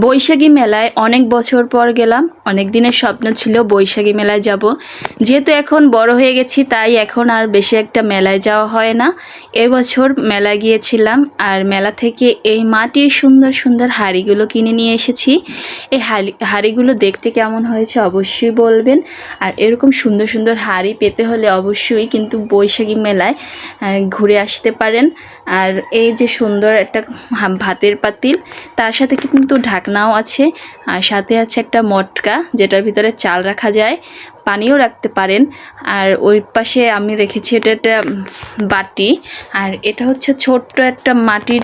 বৈশাখী মেলায় অনেক বছর পর গেলাম। অনেক দিনের স্বপ্ন ছিল বৈশাখী মেলায় যাব। যেহেতু এখন বড় হয়ে গেছি তাই এখন আর বেশি একটা মেলায় যাওয়া হয় না। এবছর মেলায় গিয়েছিলাম আর মেলা থেকে এই মাটির সুন্দর সুন্দর হাঁড়িগুলো কিনে নিয়ে এসেছি। এই হাঁড়িগুলো দেখতে কেমন হয়েছে অবশ্যই বলবেন। আর এরকম সুন্দর সুন্দর হাঁড়ি পেতে হলে অবশ্যই কিন্তু বৈশাখী মেলায় ঘুরে আসতে পারেন। আর এই যে সুন্দর একটা ভাতের পাতিল, তার সাথে কিন্তু ঢাকনাও আছে, আর সাথে আছে একটা মটকা যেটার ভিতরে চাল রাখা যায়, পানিও রাখতে পারেন। আর ওই পাশে আমি রেখেছি এটা একটা বাটি। আর এটা হচ্ছে ছোট্ট একটা মাটির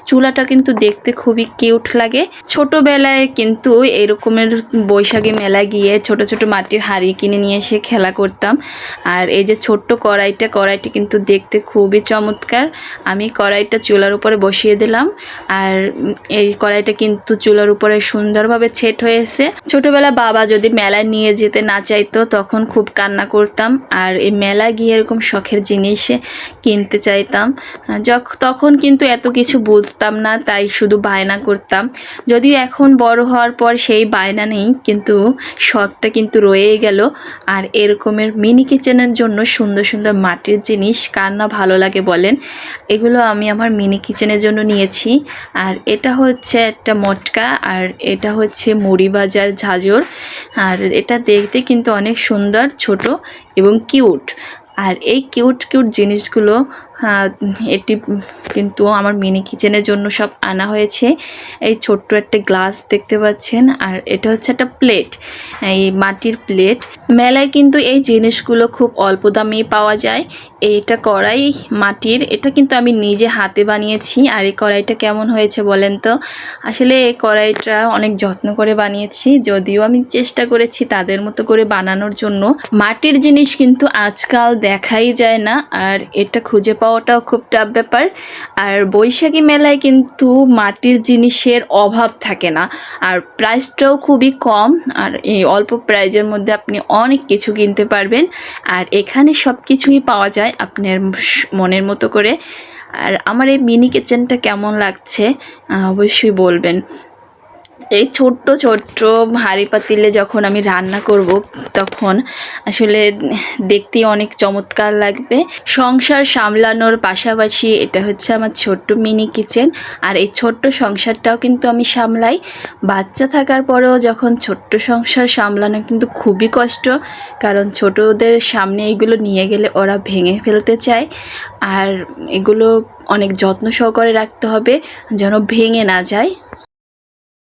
চুলাটা কিন্তু দেখতে খুবই কিউট লাগে। ছোটবেলায় কিন্তু এরকমের বৈশাখী মেলায় গিয়ে ছোট ছোট মাটির হাঁড়ি কিনে নিয়ে এসে খেলা করতাম। আর এই যে ছোট্ট কড়াইটা কিন্তু দেখতে খুবই চমৎকার। আমি কড়াইটা চুলার উপরে বসিয়ে দিলাম, আর এই কড়াইটা কিন্তু চুলার উপরে সুন্দরভাবে সেট হয়েছে। ছোটবেলা বাবা যদি মেলায় নিয়ে যেতে না চাইতো তখন খুব কান্না করতাম, আর এই মেলায় গিয়ে এরকম শখের জিনিস কিনতে চাইতাম। তখন কিন্তু এত কিছু বুঝতাম না, তাই শুধু বায়না করতাম। যদিও এখন বড় হওয়ার পর সেই বায়না নেই, কিন্তু শখটা কিন্তু রয়েই গেল। আর এরকমের মিনি কিচেনের জন্য সুন্দর সুন্দর মাটির জিনিস কার না ভালো লাগে বলেন। এগুলো আমি আমার মিনি কিচেনের জন্য নিয়েছি। আর এটা হচ্ছে একটা মটকা, আর এটা হচ্ছে মুড়ি ভাজার ঝাঁঝর। আর এটা দেখতে কিন্তু অনেক সুন্দর, ছোট এবং কিউট। আর এই কিউট জিনিসগুলো এটি কিন্তু আমার মিনি কিচেনের জন্য সব আনা হয়েছে। এই ছোট্ট একটা গ্লাস দেখতে পাচ্ছেন, আর এটা হচ্ছে একটা প্লেট, এই মাটির প্লেট। মেলায় কিন্তু এই জিনিসগুলো খুব অল্প দামেই পাওয়া যায়। এইটা কড়াই মাটির, এটা কিন্তু আমি নিজে হাতে বানিয়েছি। আর এই কড়াইটা কেমন হয়েছে বলেন তো? আসলে এই কড়াইটা অনেক যত্ন করে বানিয়েছি, যদিও আমি চেষ্টা করেছি তাদের মতো করে বানানোর জন্য। মাটির জিনিস কিন্তু আজকাল দেখাই যায় না, আর এটা খুঁজে পাওয়াটাও খুব টাফ ব্যাপার। আর বৈশাখী মেলায় কিন্তু মাটির জিনিসের অভাব থাকে না, আর প্রাইসটাও খুবই কম। আর এই অল্প প্রাইজের মধ্যে আপনি অনেক কিছু কিনতে পারবেন। আর এখানে সব কিছুই পাওয়া যায় আপনার মনের মতো করে। আর আমার এই মিনি কিচেনটা কেমন লাগছে অবশ্যই বলবেন। এই ছোট্ট ছোট্ট হাঁড়ি পাতিলে যখন আমি রান্না করব তখন আসলে দেখতে অনেক চমৎকার লাগবে। সংসার সামলানোর পাশাপাশি এটা হচ্ছে আমার ছোট্ট মিনি কিচেন। আর এই ছোট্ট সংসারটাও কিন্তু আমি সামলাই। বাচ্চা থাকার পরেও যখন ছোট্ট সংসার সামলানো কিন্তু খুবই কষ্ট, কারণ ছোটদের সামনে এগুলো নিয়ে গেলে ওরা ভেঙে ফেলতে চায়। আর এগুলো অনেক যত্ন সহকারে রাখতে হবে যেন ভেঙে না যায়।